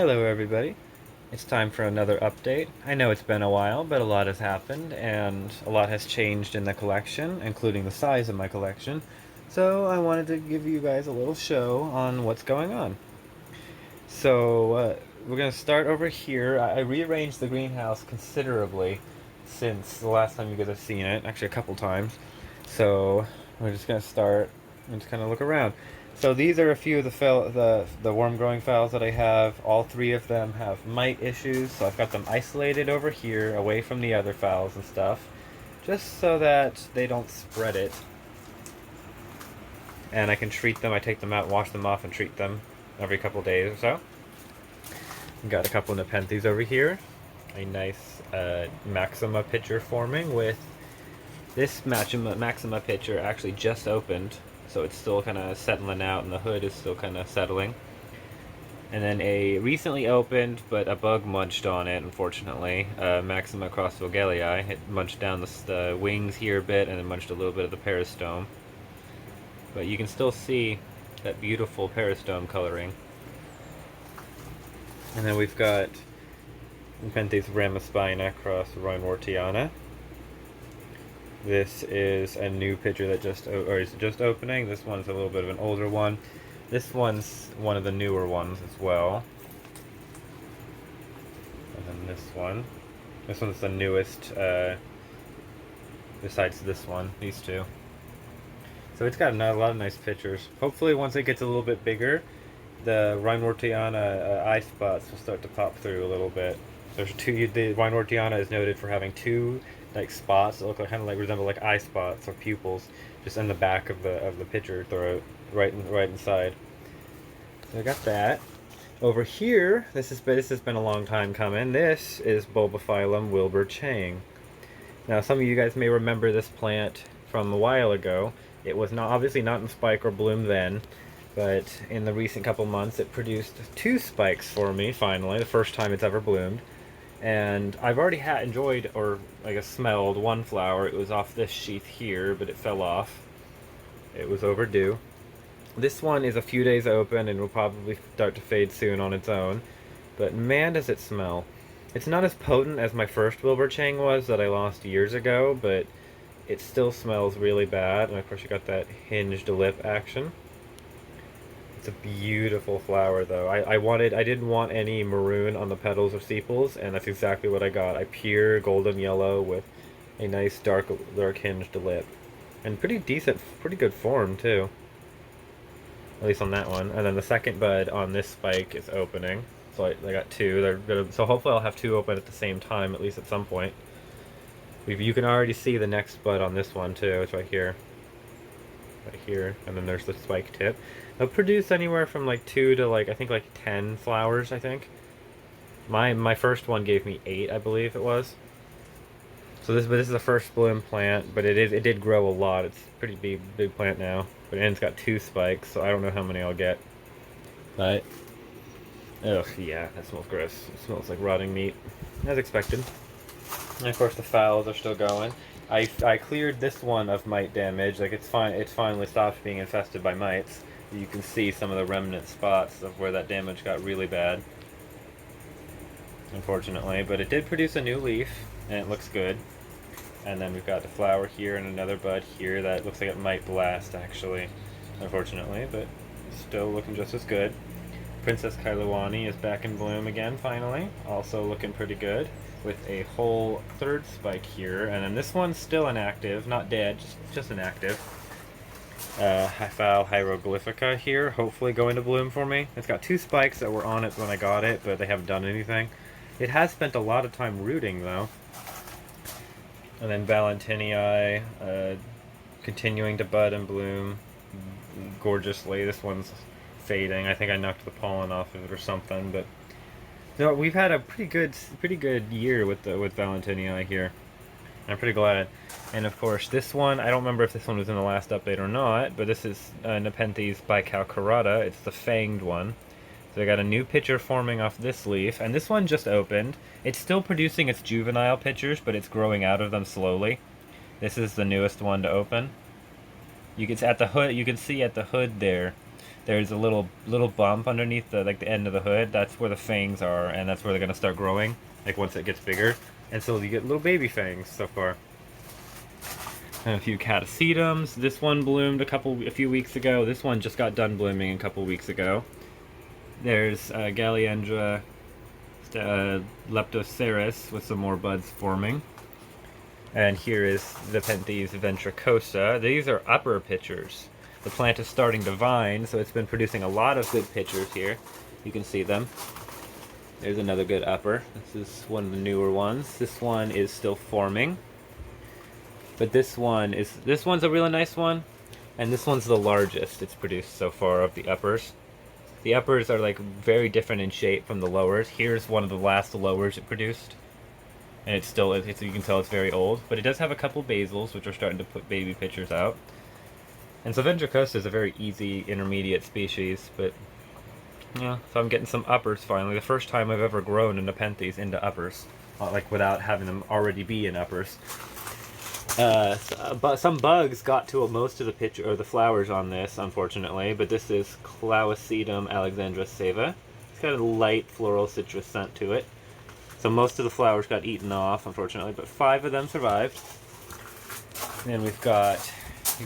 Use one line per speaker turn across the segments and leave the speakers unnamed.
Hello everybody. It's time for another update. I know it's been a while, but a lot has happened, and a lot has changed in the collection, including the size of my collection. So I wanted to give you guys a little show on what's going on. So we're going to start over here. I rearranged the greenhouse considerably since the last time you guys have seen it, actually a couple times. So we're just going to start and just kind of look around. So these are a few of the worm growing phals that I have. All three of them have mite issues, so I've got them isolated over here, away from the other phals and stuff, just so that they don't spread it. And I can treat them. I take them out, wash them off, and treat them every couple days or so. Got a couple of Nepenthes over here. A nice Maxima pitcher forming with this Maxima pitcher actually just opened, so it's still kind of settling out, and the hood is still kind of settling. And then a recently opened, but a bug munched on it, unfortunately, Maxima Galliandra. It munched down the wings here a bit, and then munched a little bit of the peristome. But you can still see that beautiful peristome coloring. And then we've got Nepenthes Ramaspina cross Reinwartiana. This is a new pitcher that is just opening. This one's a little bit of an older one. This one's one of the newer ones as well. And then this one's the newest, besides this one, these two. So it's got a lot of nice pitchers. Hopefully once it gets a little bit bigger, the Reinwartiana eye spots will start to pop through a little bit. There's two. The Reinwartiana is noted for having two like spots that look like, kind of like resemble like eye spots or pupils, just in the back of the pitcher throat, right inside. So I got that. Over here, this has been a long time coming. This is Bulbaphylum Wilbur Chang. Now, some of you guys may remember this plant from a while ago. It was obviously not in spike or bloom then, but in the recent couple months, it produced two spikes for me. Finally, the first time it's ever bloomed. And I've already enjoyed, or I guess smelled, one flower. It was off this sheath here, but it fell off. It was overdue. This one is a few days open and will probably start to fade soon on its own. But man, does it smell. It's not as potent as my first Wilbur Chang was that I lost years ago, but it still smells really bad. And of course you got that hinged lip action. It's a beautiful flower, though. I didn't want any maroon on the petals or sepals, and that's exactly what I got. A pure golden yellow with a nice dark hinged lip. And pretty good form, too. At least on that one. And then the second bud on this spike is opening. So I got two. So hopefully I'll have two open at the same time, at least at some point. You can already see the next bud on this one, too. It's right here. Right here. And then there's the spike tip. They'll produce anywhere from like 2 to I think 10 flowers, I think. My first one gave me 8, I believe it was. So this is the first bloom plant, but it did grow a lot. It's a pretty big plant now. But it's got 2 spikes, so I don't know how many I'll get. But ugh, yeah, that smells gross. It smells like rotting meat, as expected. And of course the phals are still going. I cleared this one of mite damage. Like it's finally stopped being infested by mites. You can see some of the remnant spots of where that damage got really bad, unfortunately. But it did produce a new leaf, and it looks good. And then we've got the flower here and another bud here that looks like it might blast, actually, unfortunately, but still looking just as good. Princess Kailuani is back in bloom again, finally. Also looking pretty good, with a whole third spike here. And then this one's still inactive, not dead, just inactive. Phal Hieroglyphica here, hopefully going to bloom for me. It's got 2 spikes that were on it when I got it, but they haven't done anything. It has spent a lot of time rooting, though. And then Valentinii, continuing to bud and bloom gorgeously. This one's fading. I think I knocked the pollen off of it or something, but no, we've had a pretty good year with Valentinii here. I'm pretty glad. And of course, this one, I don't remember if this one was in the last update or not, but this is Nepenthes by Calcarata. It's the fanged one. So I got a new pitcher forming off this leaf, and this one just opened. It's still producing its juvenile pitchers, but it's growing out of them slowly. This is the newest one to open. You can see at the hood there there's a little bump underneath the the end of the hood. That's where the fangs are, and that's where they're gonna start growing. Like once it gets bigger, and so you get little baby fangs so far. And a few catasetums. This one bloomed a few weeks ago. This one just got done blooming a couple weeks ago. There's Galliandra Leptoseris with some more buds forming. And here is Nepenthes ventricosa. These are upper pitchers. The plant is starting to vine, so it's been producing a lot of good pitchers here. You can see them. There's another good upper. This is one of the newer ones. This one is still forming. But this one's a really nice one, and this one's the largest it's produced so far of the uppers. The uppers are like very different in shape from the lowers. Here's one of the last lowers it produced, and it's still, you can tell it's very old, but it does have a couple basils which are starting to put baby pitchers out. And so ventricosa is a very easy intermediate species, but yeah, so I'm getting some uppers finally. The first time I've ever grown a Nepenthes into uppers, like without having them already be in uppers. But some bugs got to most of the pitcher or the flowers on this, unfortunately. But this is Cloacidum Alexandra Seva. It's got a light floral citrus scent to it. So most of the flowers got eaten off, unfortunately, but 5 of them survived. And then we've got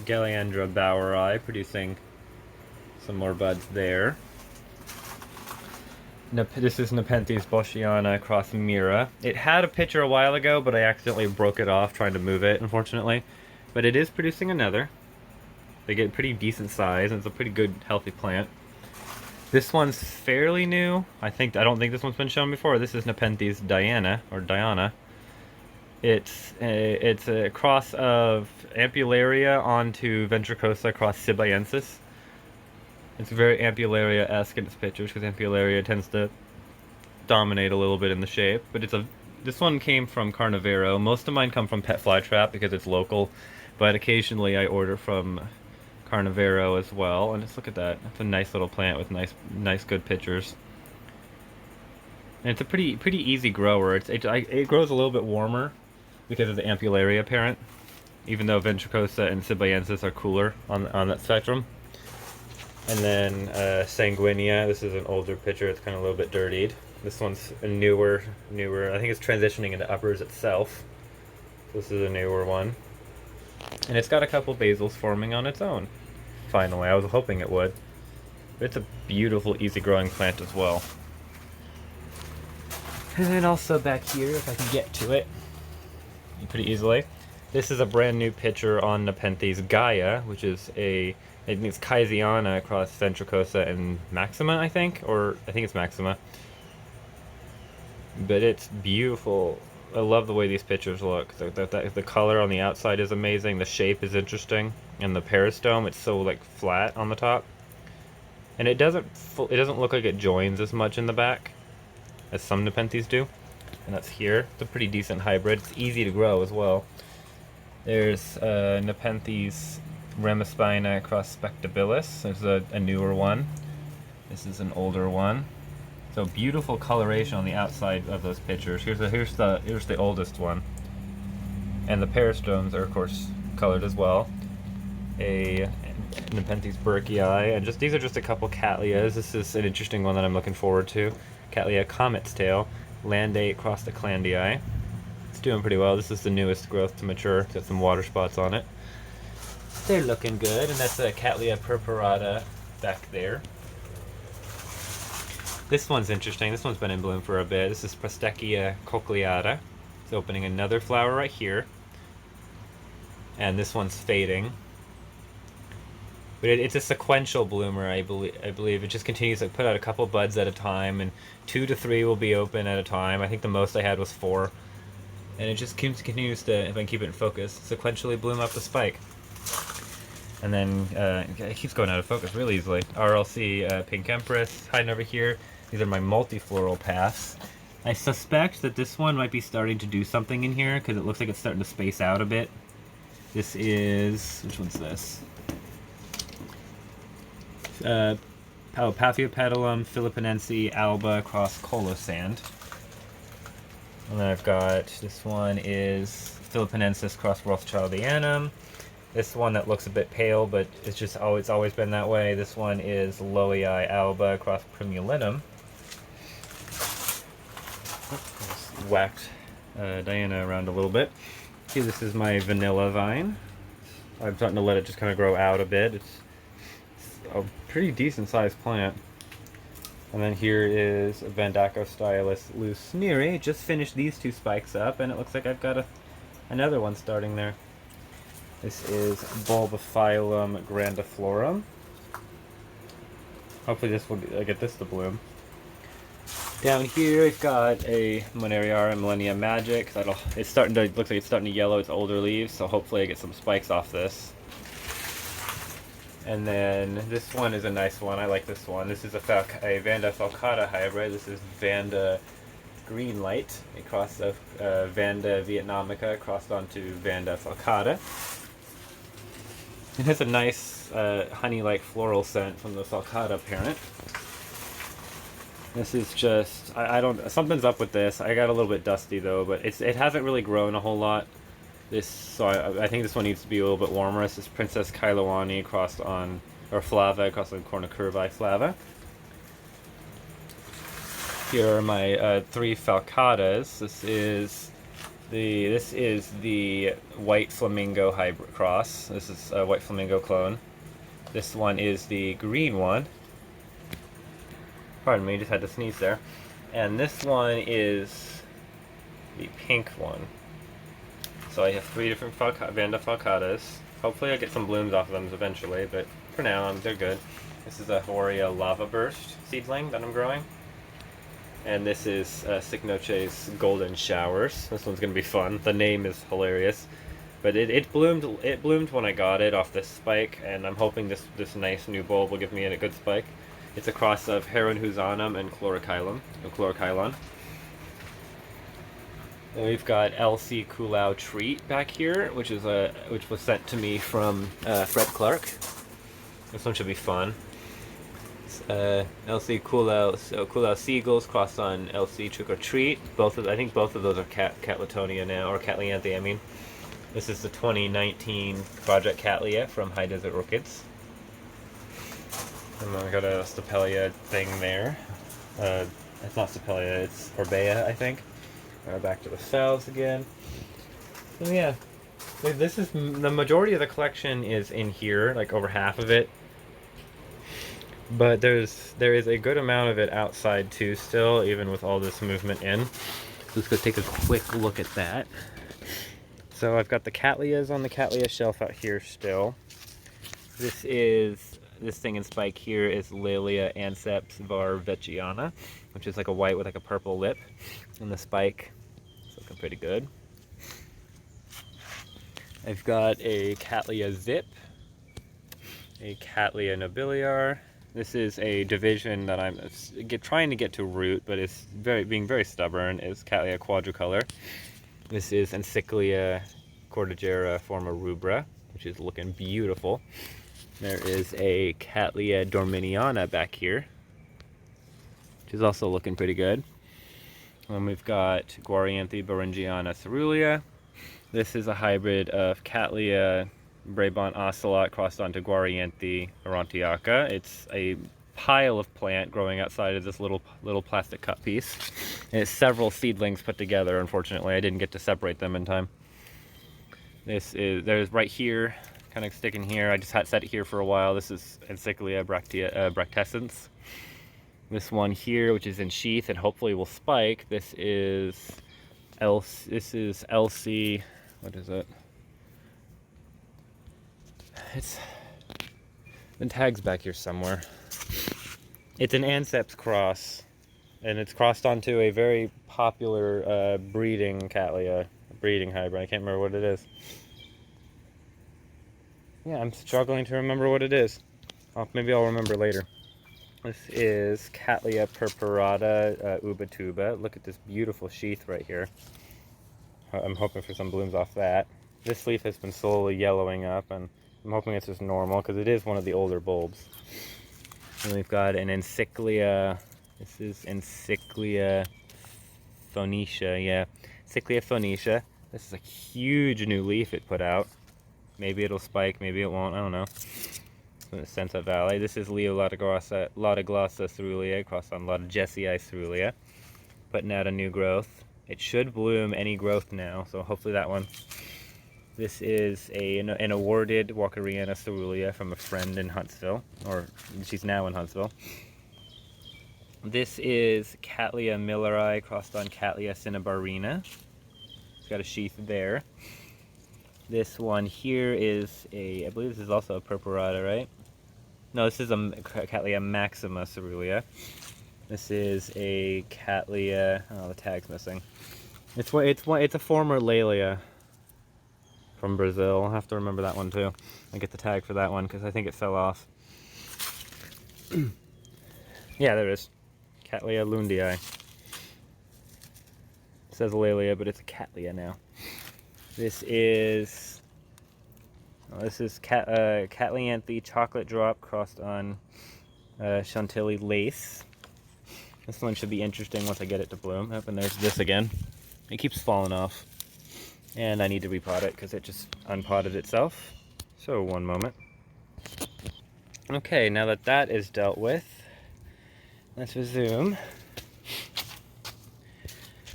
Galliandra Boweri producing some more buds there. This is Nepenthes Boschiana across Mira. It had a pitcher a while ago, but I accidentally broke it off trying to move it, unfortunately. But it is producing another. They get pretty decent size, and it's a pretty good, healthy plant. This one's fairly new. I don't think this one's been shown before. This is Nepenthes Diana, or Diana. It's a cross of Ampullaria onto Ventricosa cross Sibiensis. It's very Ampullaria-esque in its pictures, because Ampullaria tends to dominate a little bit in the shape. But this one came from Carnivero. Most of mine come from Pet Fly Trap because it's local, but occasionally I order from Carnivero as well. And just look at that. It's a nice little plant with nice good pictures. And it's a pretty easy grower. It grows a little bit warmer because of the Ampullaria parent, even though Ventricosa and Sibiensis are cooler on that spectrum. And then Sanguinea. This is an older pitcher. It's kind of a little bit dirtied. This one's a newer. I think it's transitioning into uppers itself. This is a newer one. And it's got a couple basils forming on its own. Finally, I was hoping it would. But it's a beautiful, easy-growing plant as well. And then also back here, if I can get to it pretty easily. This is a brand new pitcher on Nepenthes Gaia, which is I think it's Kaisiana across Ventricosa and Maxima, I think it's Maxima. But it's beautiful. I love the way these pictures look. The color on the outside is amazing. The shape is interesting, and the peristome, it's so like flat on the top, and it doesn't look like it joins as much in the back as some Nepenthes do. And that's here. It's a pretty decent hybrid. It's easy to grow as well. There's Nepenthes Remispina across Spectabilis. There's a newer one. This is an older one. So beautiful coloration on the outside of those pictures. Here's the oldest one. And the peristomes are of course colored as well. A Nepenthes Burkii, and these are just a couple Cattleyas. This is an interesting one that I'm looking forward to. Cattleya Comet's Tail, Landate across the Clandii. It's doing pretty well. This is the newest growth to mature. It's got some water spots on it. They're looking good, and that's a Catelya Perparada back there. This one's interesting. This one's been in bloom for a bit. This is Prostechia cochleata. It's opening another flower right here. And this one's fading. But it's a sequential bloomer, I believe. It just continues to put out a couple buds at a time, and 2 to 3 will be open at a time. I think the most I had was 4. And it just continues to, if I can keep it in focus, sequentially bloom up the spike. And then it keeps going out of focus really easily. RLC Pink Empress hiding over here. These are my multifloral paths. I suspect that this one might be starting to do something in here because it looks like it's starting to space out a bit. This is, which one's this? Paphiopedilum philippinense alba across colosand. And then I've got, this one is Philippinensis cross Rothschildianum. This one that looks a bit pale, but it's always been that way. This one is Loei alba across Millennium. Just whacked Diana around a little bit. See, this is my vanilla vine. I'm starting to let it just kind of grow out a bit. It's a pretty decent sized plant. And then here is Vandacostylus lucneri. Just finished these two spikes up, and it looks like I've got another one starting there. This is Bulbaphylum Grandiflorum. Hopefully this will get this to bloom. Down here I've got a Moneriara Millennium Magic. It's starting to looks like it's starting to yellow its older leaves, so hopefully I get some spikes off this. And then this one is a nice one. I like this one. This is a Vanda Falcata hybrid. This is Vanda Greenlight, a cross of Vanda Vietnamica crossed onto Vanda Falcata. It has a nice honey-like floral scent from the Falcata parent. This is just, I don't, something's up with this. I got a little bit dusty though, but it hasn't really grown a whole lot. So I think this one needs to be a little bit warmer. This is Princess Kailuani crossed on, or Flava crossed on Cornucurvi Flava. Here are my 3 Falcatas. This is the White Flamingo hybrid cross. This is a White Flamingo clone. This one is the green one. Pardon me, just had to sneeze there. And this one is the pink one. So I have 3 different Vanda Falcatas. Hopefully I'll get some blooms off of them eventually, but for now they're good. This is a Horia Lava Burst seedling that I'm growing. And this is Cycnoche's Golden Showers. This one's going to be fun. The name is hilarious. But it bloomed when I got it off this spike, and I'm hoping this nice new bulb will give me a good spike. It's a cross of Heron Husanum and Chlorokylon. And we've got LC Kulau Treat back here, which was sent to me from Fred Clark. This one should be fun. LC Kulau Seagulls crossed on LC Trick or Treat. I think both of those are Catletonia now, or Catleyanthe, I mean. This is the 2019 Project Cattleya from High Desert Orchids. And then I got a Stapelia thing there. It's not Stapelia, it's Orbea, I think. Back to the cells again. So yeah, this is the majority of the collection is in here, like over half of it. But there is a good amount of it outside too still, even with all this movement in. So let's go take a quick look at that. So I've got the Cattleyas on the Cattleya shelf out here still. This thing in spike here is Laelia anceps varveciana, which is like a white with like a purple lip. And the spike is looking pretty good. I've got a Cattleya zip, a Cattleya nobiliar. This is a division that I'm trying to get to root, but it's being very stubborn, is Cattleya quadricolor. This is Encyclia cordillera forma rubra, which is looking beautiful. There is a Cattleya dorminiana back here, which is also looking pretty good. And we've got Guarianthe beringiana cerulean. This is a hybrid of Cattleya Brabant ocelot crossed onto Guarianthe aurantiaca. It's a pile of plant growing outside of this little plastic cut piece. And it's several seedlings put together, unfortunately. I didn't get to separate them in time. There's right here, kind of sticking here. I just had set it here for a while. This is Encyclia bractescens. This one here, which is in sheath and hopefully will spike. This is LC, what is it? It's the tag's back here somewhere. It's an anceps cross, and it's crossed onto a very popular breeding Cattleya, breeding hybrid. I can't remember what it is. Yeah, I'm struggling to remember what it is. Maybe I'll remember later. This is Catelya Perparada ubatuba. Look at this beautiful sheath right here. I'm hoping for some blooms off that. This leaf has been slowly yellowing up, and I'm hoping it's just normal because it is one of the older bulbs. And we've got an Encyclia. This is Cycliophonicia, yeah. Cycliophonicia. This is a huge new leaf it put out. Maybe it'll spike, maybe it won't, I don't know. From the Sensa Valley. This is Leo Lotiglossa Cerulean crossed on Lotigessii Cerulean. Putting out a new growth. It should bloom any growth now, so hopefully that one. This is an awarded Walkeriana Cerulean from a friend in Huntsville, or she's now in Huntsville. This is Catelya Milleri crossed on Catelya Cinnabarina. It's got a sheath there. This one here is I believe this is also a Perparada, right? No, this is a Catelya Maxima Cerulean. This is a Catelya, oh, the tag's missing. It's a former Laelia from Brazil. I'll have to remember that one too. I get the tag for that one because I think it fell off. Yeah, there it is. Catelya Lundii. It says Laelia, but it's a Catelya now. This is Catleyanthi Chocolate Drop crossed on Chantilly Lace. This one should be interesting once I get it to bloom. Oh, and there's this again. It keeps falling off. And I need to repot it because it just unpotted itself. So, one moment. Okay, now that that is dealt with, let's resume.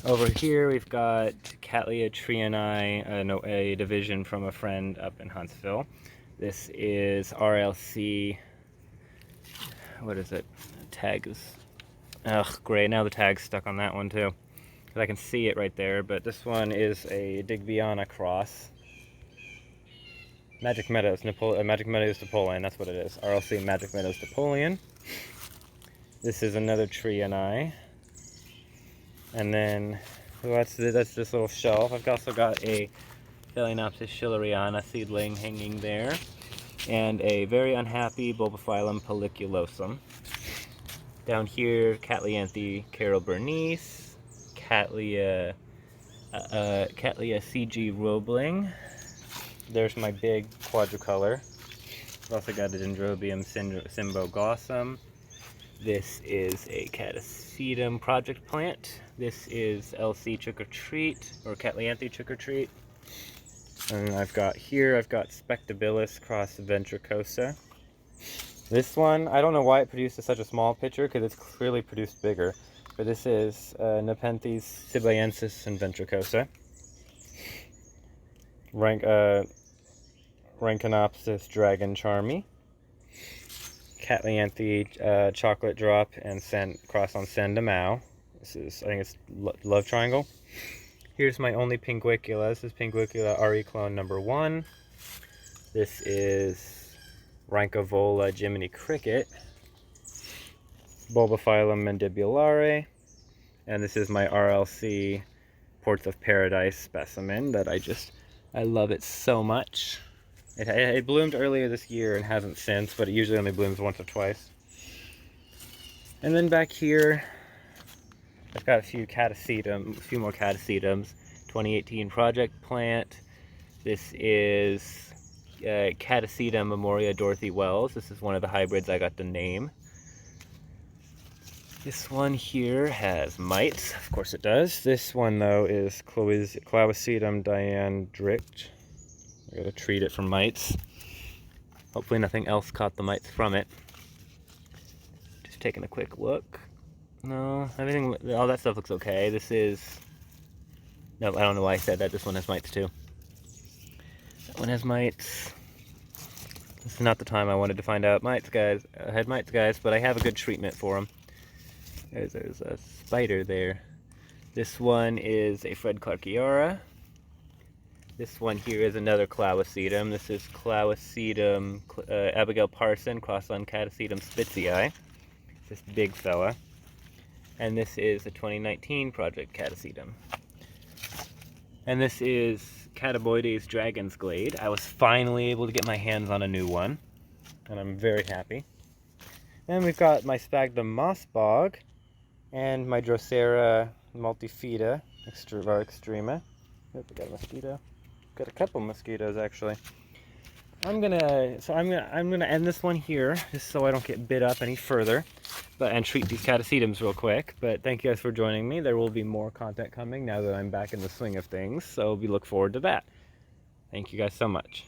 Over here we've got Cattleya Tree and a division from a friend up in Huntsville. This is RLC, what is it? Tag is, ugh, great, now the tag's stuck on that one too. Because I can see it right there, but this one is a Digbyana cross. Magic Meadows Napoleon, that's what it is. RLC Magic Meadows Napoleon. This is another Tree and And then, well, that's this little shelf. I've also got a Phalaenopsis schilleriana seedling hanging there. And a very unhappy Bulbaphylum Pelliculosum. Down here, Catleyanthi Carol Bernice. Cattleya CG Roebling. There's my big quadricolor. I've also got a Dendrobium Symbogossum. This is a Catasetum project plant. This is LC Trick or Treat, or Catleyanthi Trick or Treat. And I've got Spectabilis cross Ventricosa. This one, I don't know why it produced such a small picture, because it's clearly produced bigger. But this is Nepenthes Sibayensis and Ventricosa. Rankinopsis Dragon Charmy. Catleyanthi Chocolate Drop and cross on Sandamau. This is, I think it's Love Triangle. Here's my only Pinguicula. This is Pinguicula RE clone number 1. This is Rancovola Jiminy Cricket. Bulbaphylum Mandibulare. And this is my RLC Ports of Paradise specimen that I love it so much. It bloomed earlier this year and hasn't since, but it usually only blooms once or twice. And then back here, I've got a few more Catasetums. 2018 project plant. This is Catasetum Memoria Dorothy Wells. This is one of the hybrids I got the name. This one here has mites. Of course it does. This one, though, is Clavacetum diandrict. I gotta treat it for mites. Hopefully nothing else caught the mites from it. Just taking a quick look. No, everything, all that stuff looks okay. This is, no, I don't know why I said that. This one has mites too. That one has mites. This is not the time I wanted to find out mites, guys. I had mites, guys, but I have a good treatment for them. There's a spider there. This one is a Fred Clarkiara. This one here is another Clavacetum. This is Clavacetum Abigail Parson crossed on Catasetum Spitzii. This big fella. And this is a 2019 project Catasetum. And this is Cataboides Dragon's Glade. I was finally able to get my hands on a new one, and I'm very happy. And we've got my Sphagnum Mossbog and my Drosera multifida extrema. Yep, we got a mosquito. Got a couple mosquitoes actually. I'm gonna end this one here just so I don't get bit up any further, and treat these Catasetums real quick. But thank you guys for joining me. There will be more content coming now that I'm back in the swing of things, so we look forward to that. Thank you guys so much.